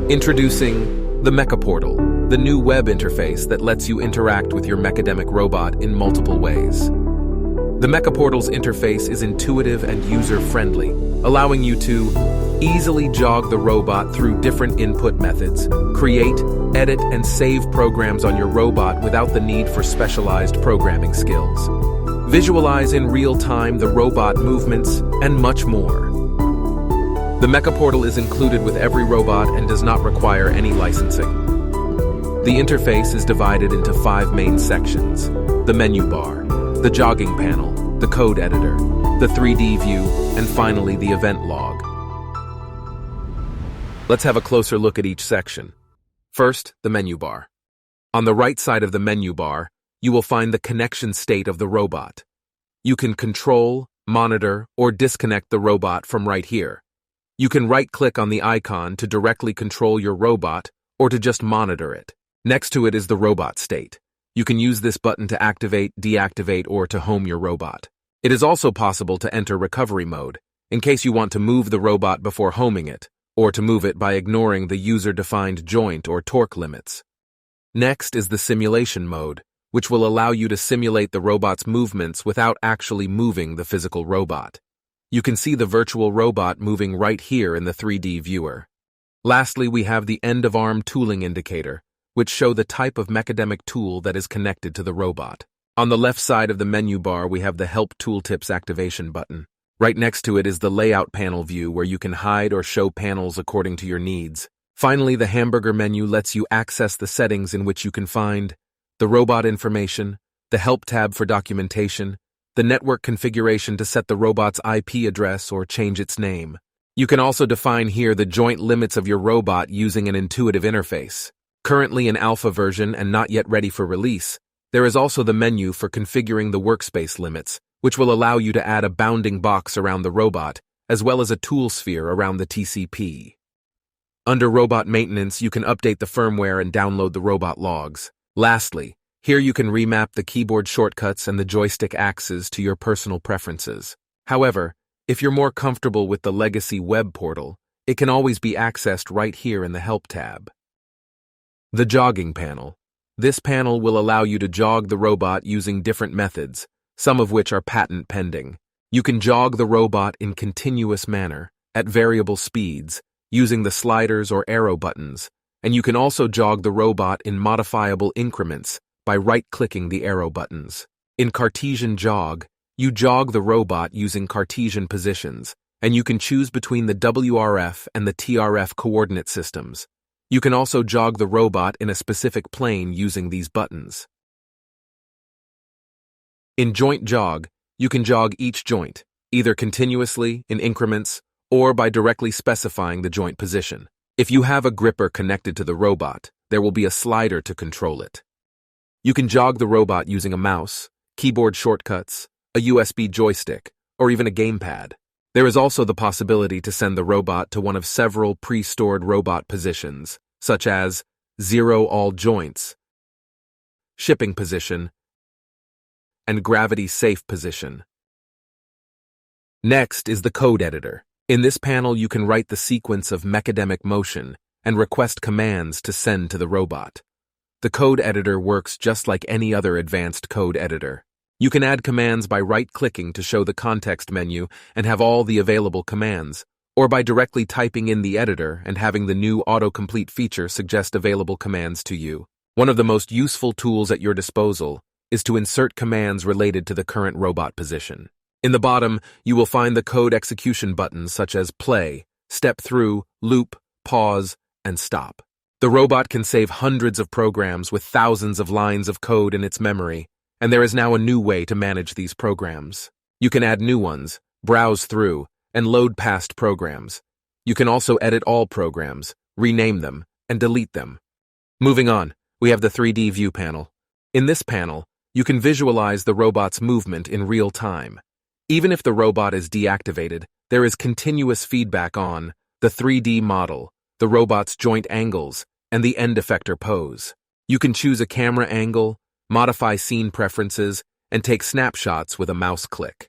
Introducing the MecaPortal, the new web interface that lets you interact with your Mecademic robot in multiple ways. The MecaPortal's interface is intuitive and user-friendly, allowing you to easily jog the robot through different input methods, create, edit, and save programs on your robot without the need for specialized programming skills. Visualize in real time the robot movements, and much more. The MecaPortal is included with every robot and does not require any licensing. The interface is divided into 5 main sections: the menu bar, the jogging panel, the code editor, the 3D view, and finally the event log. Let's have a closer look at each section. First, the menu bar. On the right side of the menu bar, you will find the connection state of the robot. You can control, monitor, or disconnect the robot from right here. You can right-click on the icon to directly control your robot or to just monitor it. Next to it is the robot state. You can use this button to activate, deactivate, or to home your robot. It is also possible to enter recovery mode, in case you want to move the robot before homing it, or to move it by ignoring the user-defined joint or torque limits. Next is the simulation mode, which will allow you to simulate the robot's movements without actually moving the physical robot. You can see the virtual robot moving right here in the 3D viewer. Lastly, we have the end-of-arm tooling indicator, which show the type of Mecademic tool that is connected to the robot. On the left side of the menu bar, we have the Help Tooltips activation button. Right next to it is the Layout panel view, where you can hide or show panels according to your needs. Finally, the hamburger menu lets you access the settings in which you can find the robot information, the Help tab for documentation, the network configuration to set the robot's IP address or change its name. You can also define here the joint limits of your robot using an intuitive interface. Currently in alpha version and not yet ready for release, there is also the menu for configuring the workspace limits, which will allow you to add a bounding box around the robot, as well as a tool sphere around the TCP. Under Robot Maintenance, you can update the firmware and download the robot logs. Lastly, here you can remap the keyboard shortcuts and the joystick axes to your personal preferences. However, if you're more comfortable with the legacy web portal, it can always be accessed right here in the Help tab. The jogging panel. This panel will allow you to jog the robot using different methods, some of which are patent pending. You can jog the robot in continuous manner, at variable speeds, using the sliders or arrow buttons, and you can also jog the robot in modifiable increments by right-clicking the arrow buttons. In Cartesian jog, you jog the robot using Cartesian positions, and you can choose between the WRF and the TRF coordinate systems. You can also jog the robot in a specific plane using these buttons. In joint jog, you can jog each joint, either continuously, in increments, or by directly specifying the joint position. If you have a gripper connected to the robot, there will be a slider to control it. You can jog the robot using a mouse, keyboard shortcuts, a USB joystick, or even a gamepad. There is also the possibility to send the robot to one of several pre-stored robot positions, such as 0 all joints, shipping position, and gravity safe position. Next is the code editor. In this panel, you can write the sequence of Mecademic motion and request commands to send to the robot. The code editor works just like any other advanced code editor. You can add commands by right-clicking to show the context menu and have all the available commands, or by directly typing in the editor and having the new autocomplete feature suggest available commands to you. One of the most useful tools at your disposal is to insert commands related to the current robot position. In the bottom, you will find the code execution buttons such as play, step through, loop, pause, and stop. The robot can save hundreds of programs with thousands of lines of code in its memory, and there is now a new way to manage these programs. You can add new ones, browse through, and load past programs. You can also edit all programs, rename them, and delete them. Moving on, we have the 3D view panel. In this panel, you can visualize the robot's movement in real time. Even if the robot is deactivated, there is continuous feedback on the 3D model, the robot's joint angles, and the end effector pose. You can choose a camera angle, modify scene preferences, and take snapshots with a mouse click.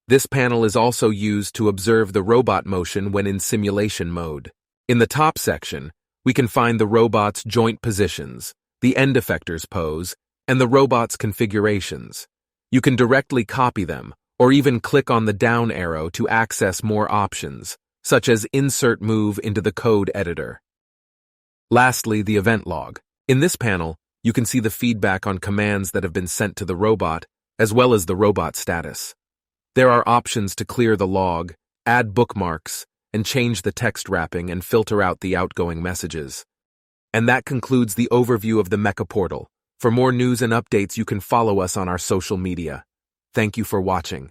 This panel is also used to observe the robot motion when in simulation mode. In the top section, we can find the robot's joint positions, the end effector's pose, and the robot's configurations. You can directly copy them, or even click on the down arrow to access more options, such as insert move into the code editor. Lastly, the event log. In this panel, you can see the feedback on commands that have been sent to the robot, as well as the robot status. There are options to clear the log, add bookmarks, and change the text wrapping and filter out the outgoing messages. And that concludes the overview of the MecaPortal. For more news and updates, you can follow us on our social media. Thank you for watching.